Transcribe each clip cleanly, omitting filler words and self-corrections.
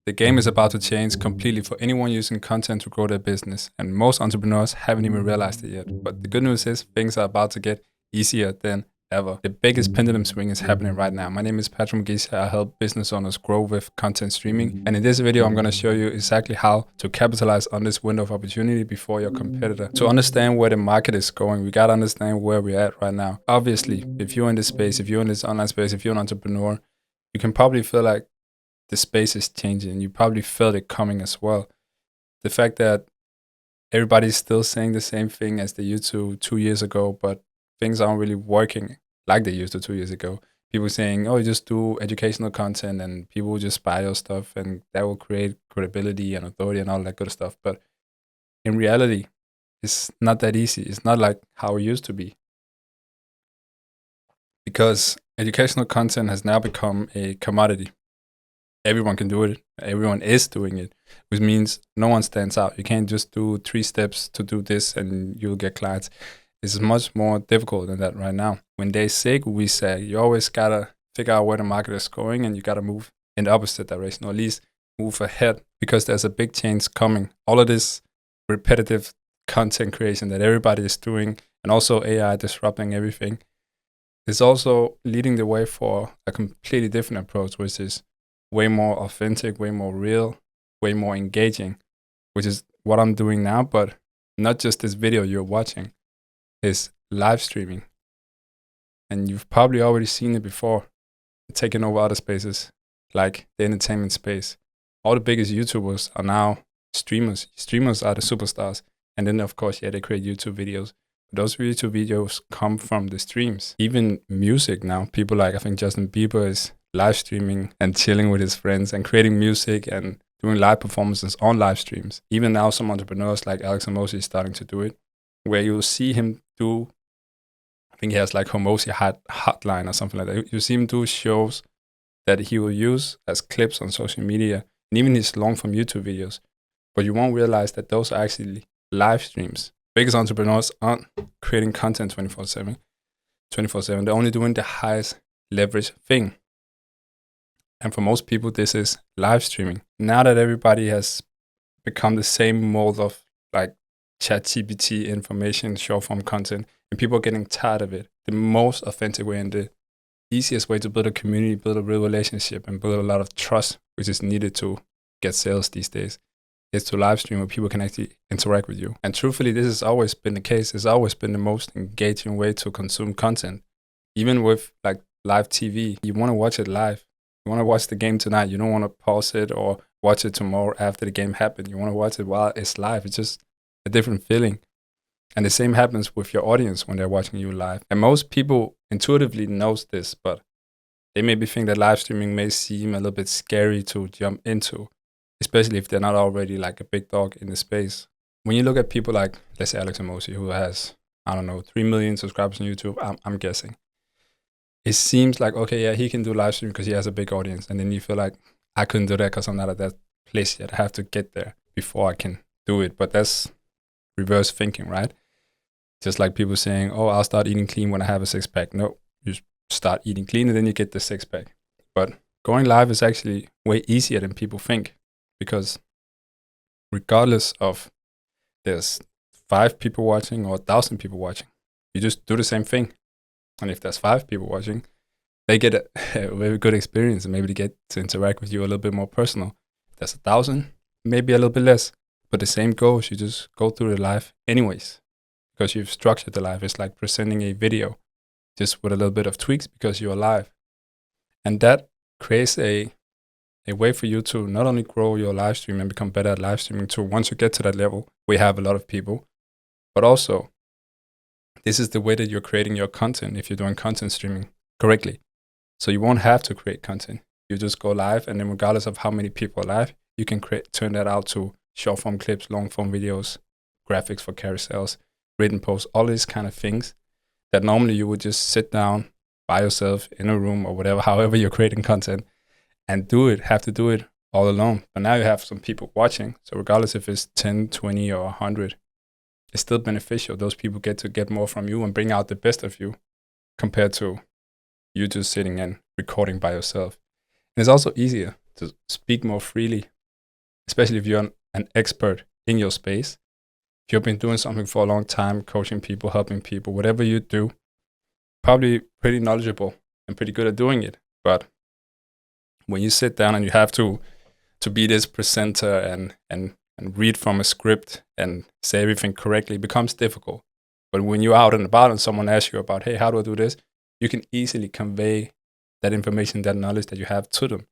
The game is about to change completely for anyone using content to grow their business, and most entrepreneurs haven't even realized it yet. But the good news is things are about to get easier than ever. The biggest pendulum swing is happening right now. My name is Patrick Mugisha. I help business owners grow with content streaming. And in this video, I'm going to show you exactly how to capitalize on this window of opportunity before your competitor. To understand where the market is going, we got to understand where we're at right now. Obviously, if you're in this space, if you're in this online space, if you're an entrepreneur, you can probably feel like the space is changing. You probably felt it coming as well. The fact that everybody's still saying the same thing as they used to 2 years ago, but things aren't really working like they used to 2 years ago. People saying, oh, you just do educational content and people will just buy your stuff and that will create credibility and authority and all that good stuff. But in reality, it's not that easy. It's not like how it used to be. Because educational content has now become a commodity. Everyone can do it. Everyone is doing it, which means no one stands out. You can't just do 3 steps to do this and you'll get clients. It's much more difficult than that right now. When they say we say, you always gotta figure out where the market is going and you gotta move in the opposite direction, or at least move ahead, because there's a big change coming. All of this repetitive content creation that everybody is doing, and also AI disrupting everything, is also leading the way for a completely different approach, which is way more authentic, way more real, way more engaging, which is what I'm doing now. But not just this video you're watching, is live streaming. And you've probably already seen it before, taking over other spaces like the entertainment space. All the biggest YouTubers are now streamers. Streamers are the superstars. And then of course, they create YouTube videos. But those YouTube videos come from the streams. Even music now, people like, I think Justin Bieber is live streaming and chilling with his friends and creating music and doing live performances on live streams. Even now, some entrepreneurs like Alex Hormozi is starting to do it, where you'll see him do, I think he has like Hormozi Hotline or something like that. You see him do shows that he will use as clips on social media, and even his long form YouTube videos. But you won't realize that those are actually live streams. Biggest entrepreneurs aren't creating content 24/7. They're only doing the highest leverage thing. And for most people, this is live streaming. Now that everybody has become the same mold of like ChatGPT information, short form content, and people are getting tired of it, the most authentic way and the easiest way to build a community, build a real relationship, and build a lot of trust, which is needed to get sales these days, is to live stream where people can actually interact with you. And truthfully, this has always been the case. It's always been the most engaging way to consume content. Even with like live TV, you want to watch it live. You want to watch the game tonight. You don't want to pause it or watch it tomorrow after the game happened. You want to watch it while it's live. It's just a different feeling. And the same happens with your audience when they're watching you live. And most people intuitively knows this, but they maybe think that live streaming may seem a little bit scary to jump into, especially if they're not already like a big dog in the space. When you look at people like, let's say Alex Hormozi, who has, 3 million subscribers on YouTube, I'm guessing. It seems like, okay, yeah, he can do live stream because he has a big audience. And then you feel like, I couldn't do that because I'm not at that place yet. I have to get there before I can do it. But that's reverse thinking, right? Just like people saying, oh, I'll start eating clean when I have a 6-pack. No, you start eating clean and then you get the 6-pack. But going live is actually way easier than people think, because regardless of there's 5 people watching or 1,000 people watching, you just do the same thing. And if there's 5 people watching, they get a very good experience and maybe they get to interact with you a little bit more personal. If there's 1,000, maybe a little bit less, but the same goes. You just go through the live anyways, because you've structured the live. It's like presenting a video just with a little bit of tweaks because you're live. And that creates a way for you to not only grow your live stream and become better at live streaming too, once you get to that level, we have a lot of people, but also this is the way that you're creating your content if you're doing content streaming correctly. So you won't have to create content. You just go live, and then regardless of how many people are live, you can turn that out to short form clips, long form videos, graphics for carousels, written posts, all these kind of things that normally you would just sit down by yourself in a room or whatever, however you're creating content, and have to do it all alone. But now you have some people watching. So regardless if it's 10, 20 or 100, it's still beneficial. Those people get to get more from you and bring out the best of you compared to you just sitting and recording by yourself. And it's also easier to speak more freely especially if you're an expert in your space. If you've been doing something for a long time, coaching people, helping people, whatever you do, probably pretty knowledgeable and pretty good at doing it. But when you sit down and you have to be this presenter and read from a script and say everything correctly, it becomes difficult. But when you're out and about and someone asks you about, hey, how do I do this? You can easily convey that information, that knowledge that you have to them.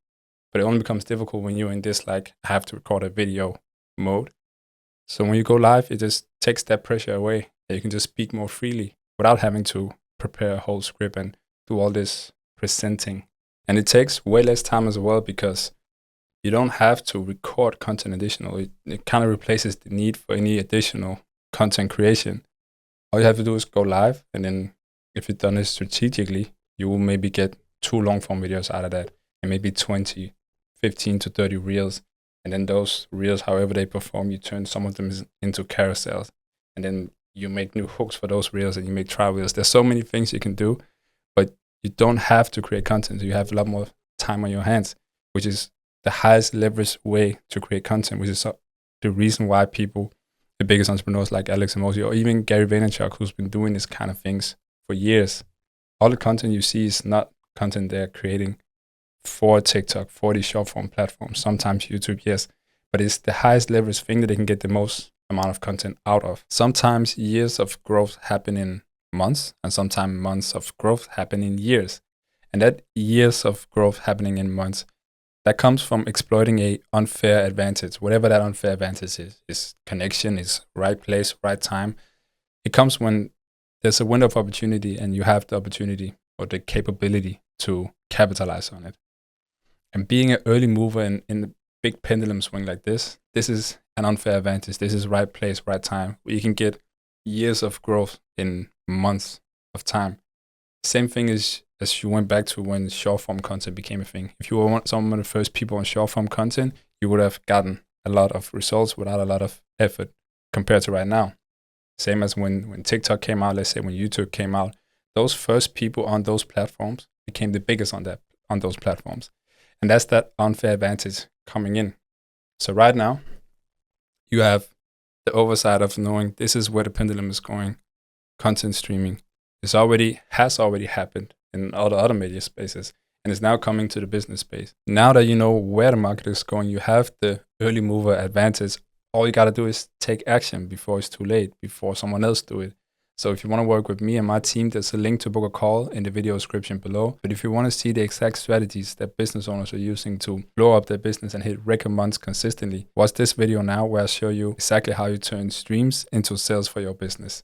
But it only becomes difficult when you're in this, like, I have to record a video mode. So when you go live, it just takes that pressure away. And you can just speak more freely without having to prepare a whole script and do all this presenting. And it takes way less time as well, because you don't have to record content additional. It kind of replaces the need for any additional content creation. All you have to do is go live, and then if you've done it strategically, you will maybe get 2 long form videos out of that, and maybe 20, 15 to 30 reels. And then those reels, however they perform, you turn some of them into carousels, and then you make new hooks for those reels, and you make trial reels. There's so many things you can do, but you don't have to create content. You have a lot more time on your hands, which is the highest leverage way to create content, which is the reason why people, the biggest entrepreneurs like Alex Hormozi, or even Gary Vaynerchuk, who's been doing this kind of things for years, all the content you see is not content they're creating for TikTok, for these short form platforms, sometimes YouTube, yes, but it's the highest leverage thing that they can get the most amount of content out of. Sometimes years of growth happen in months, and sometimes months of growth happen in years. And that years of growth happening in months, that comes from exploiting a unfair advantage, whatever that unfair advantage is connection, is right place, right time. It comes when there's a window of opportunity and you have the opportunity or the capability to capitalize on it. And being an early mover in the big pendulum swing like this is an unfair advantage. This is right place, right time, where you can get years of growth in months of time. Same thing as you went back to when short form content became a thing. If you were some of the first people on short form content, you would have gotten a lot of results without a lot of effort compared to right now. Same as when TikTok came out, let's say when YouTube came out, those first people on those platforms became the biggest on those platforms. And that's that unfair advantage coming in. So right now, you have the oversight of knowing this is where the pendulum is going. Content streaming has already happened in all the other media spaces, and is now coming to the business space. Now that you know where the market is going, you have the early mover advantage. All you got to do is take action before it's too late, before someone else do it. So if you want to work with me and my team, there's a link to book a call in the video description below. But if you want to see the exact strategies that business owners are using to blow up their business and hit record months consistently, watch this video now where I show you exactly how you turn streams into sales for your business.